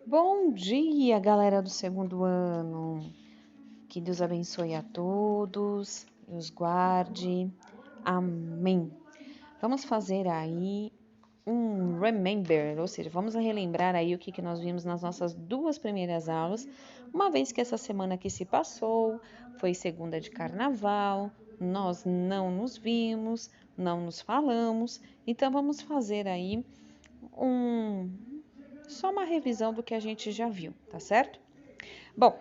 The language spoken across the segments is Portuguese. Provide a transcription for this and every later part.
Bom dia, galera do segundo ano. Que Deus abençoe a todos e os guarde. Amém. Vamos fazer aí um remember, ou seja, vamos relembrar aí o que nós vimos nas nossas duas primeiras aulas, uma vez que essa semana que se passou foi segunda de carnaval, nós não nos vimos, não nos falamos, então vamos fazer aí um só uma revisão do que a gente já viu, tá certo? Bom,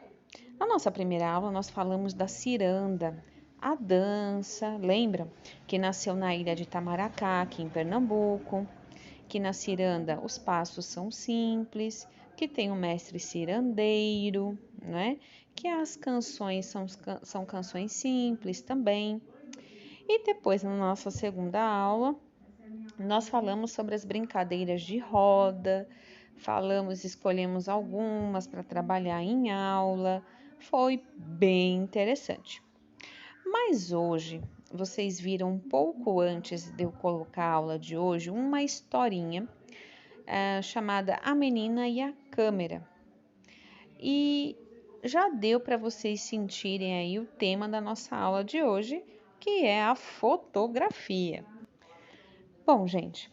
na nossa primeira aula nós falamos da ciranda, a dança, lembra? Que nasceu na ilha de Itamaracá, aqui em Pernambuco, que na ciranda os passos são simples, que tem um mestre cirandeiro, né? Que as canções são canções simples também. E depois, na nossa segunda aula, nós falamos sobre as brincadeiras de roda, escolhemos algumas para trabalhar em aula, foi bem interessante. Mas hoje, vocês viram um pouco antes de eu colocar a aula de hoje, uma historinha chamada A Menina e a Câmera. E já deu para vocês sentirem aí o tema da nossa aula de hoje, que é a fotografia. Bom, gente,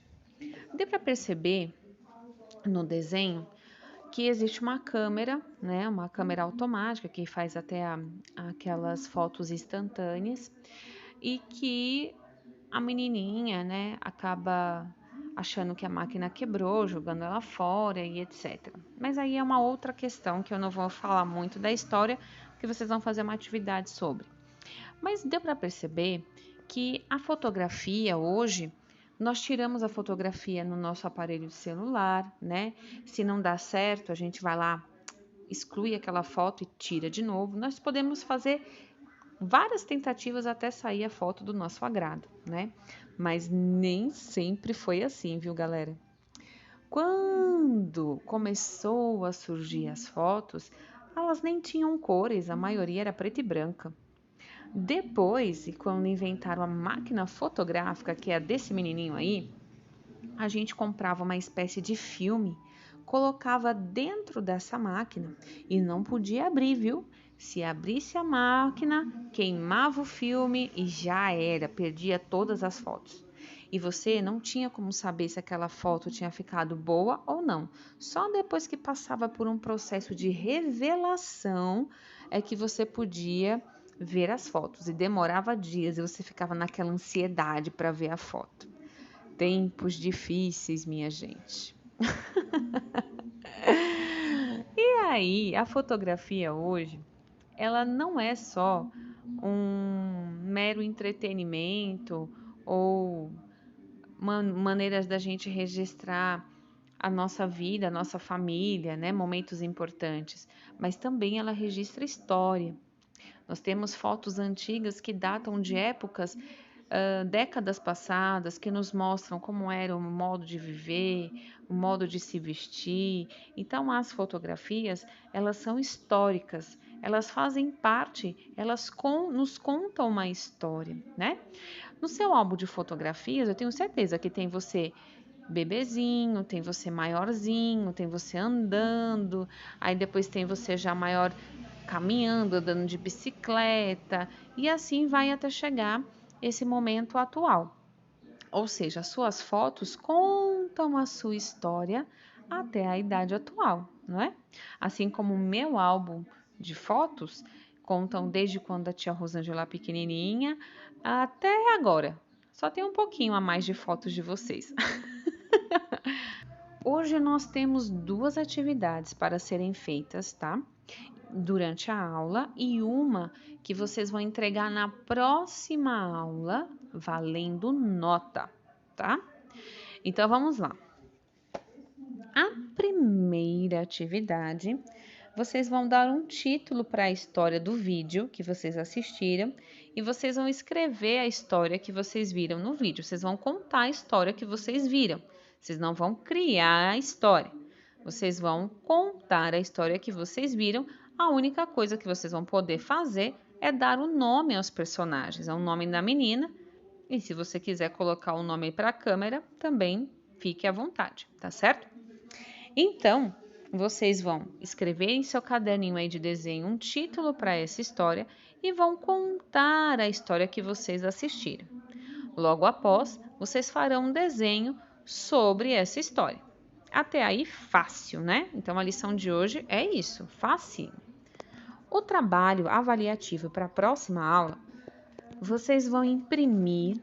deu para perceber no desenho que existe uma câmera, né, uma câmera automática que faz até aquelas fotos instantâneas e que a menininha, né, acaba achando que a máquina quebrou, jogando ela fora e etc. Mas aí é uma outra questão que eu não vou falar muito da história, porque vocês vão fazer uma atividade sobre. Mas deu para perceber que a fotografia hoje, nós tiramos a fotografia no nosso aparelho de celular, né? Se não dá certo, a gente vai lá, exclui aquela foto e tira de novo. Nós podemos fazer várias tentativas até sair a foto do nosso agrado, né? Mas nem sempre foi assim, viu, galera? Quando começou a surgir as fotos, elas nem tinham cores, a maioria era preta e branca. Depois, e quando inventaram a máquina fotográfica, que é a desse menininho aí, a gente comprava uma espécie de filme, colocava dentro dessa máquina e não podia abrir, viu? Se abrisse a máquina, queimava o filme e já era, perdia todas as fotos. E você não tinha como saber se aquela foto tinha ficado boa ou não. Só depois que passava por um processo de revelação é que você podia ver as fotos. E demorava dias e você ficava naquela ansiedade para ver a foto. Tempos difíceis, minha gente. E aí, a fotografia hoje, ela não é só um mero entretenimento ou maneiras da gente registrar a nossa vida, a nossa família, né, momentos importantes, mas também ela registra história. Nós temos fotos antigas que datam de épocas décadas passadas que nos mostram como era o modo de viver, o modo de se vestir. Então, as fotografias, elas são históricas, elas fazem parte, nos contam uma história, né? No seu álbum de fotografias, eu tenho certeza que tem você bebezinho, tem você maiorzinho, tem você andando, aí depois tem você já maior caminhando, andando de bicicleta, e assim vai até chegar esse momento atual. Ou seja, as suas fotos contam a sua história até a idade atual, não é? Assim como o meu álbum de fotos contam desde quando a tia Rosângela pequenininha até agora. Só tem um pouquinho a mais de fotos de vocês. Hoje nós temos duas atividades para serem feitas, tá? Durante a aula e uma que vocês vão entregar na próxima aula, valendo nota, tá? Então vamos lá. A primeira atividade, vocês vão dar um título para a história do vídeo que vocês assistiram e vocês vão escrever a história que vocês viram no vídeo. Vocês vão contar a história que vocês viram. Vocês não vão criar a história. Vocês vão contar a história que vocês viram. A única coisa que vocês vão poder fazer é dar o nome aos personagens. É o nome da menina. E se você quiser colocar o nome para a câmera, também fique à vontade, tá certo? Então, vocês vão escrever em seu caderninho aí de desenho um título para essa história e vão contar a história que vocês assistiram. Logo após, vocês farão um desenho sobre essa história. Até aí, fácil, né? Então, a lição de hoje é isso, facinho. O trabalho avaliativo para a próxima aula, vocês vão imprimir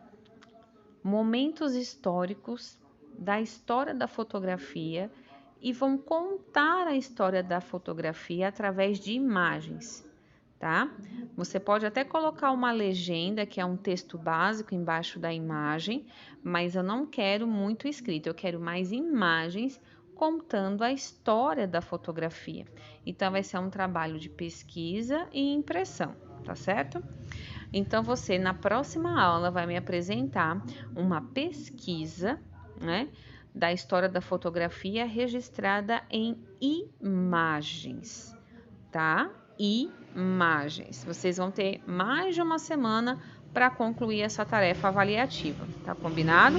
momentos históricos da história da fotografia e vão contar a história da fotografia através de imagens, tá? Você pode até colocar uma legenda, que é um texto básico embaixo da imagem, mas eu não quero muito escrito, eu quero mais imagens contando a história da fotografia. Então, vai ser um trabalho de pesquisa e impressão, tá certo? Então, você, na próxima aula, vai me apresentar uma pesquisa, né, da história da fotografia registrada em imagens, tá? Imagens. Vocês vão ter mais de uma semana para concluir essa tarefa avaliativa, tá combinado?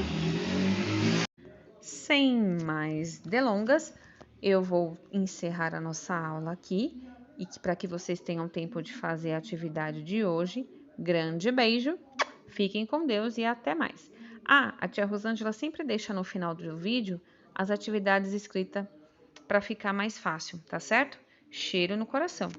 Sem mais delongas, eu vou encerrar a nossa aula aqui e para que vocês tenham tempo de fazer a atividade de hoje. Grande beijo, fiquem com Deus e até mais. A tia Rosângela sempre deixa no final do vídeo as atividades escritas para ficar mais fácil, tá certo? Cheiro no coração.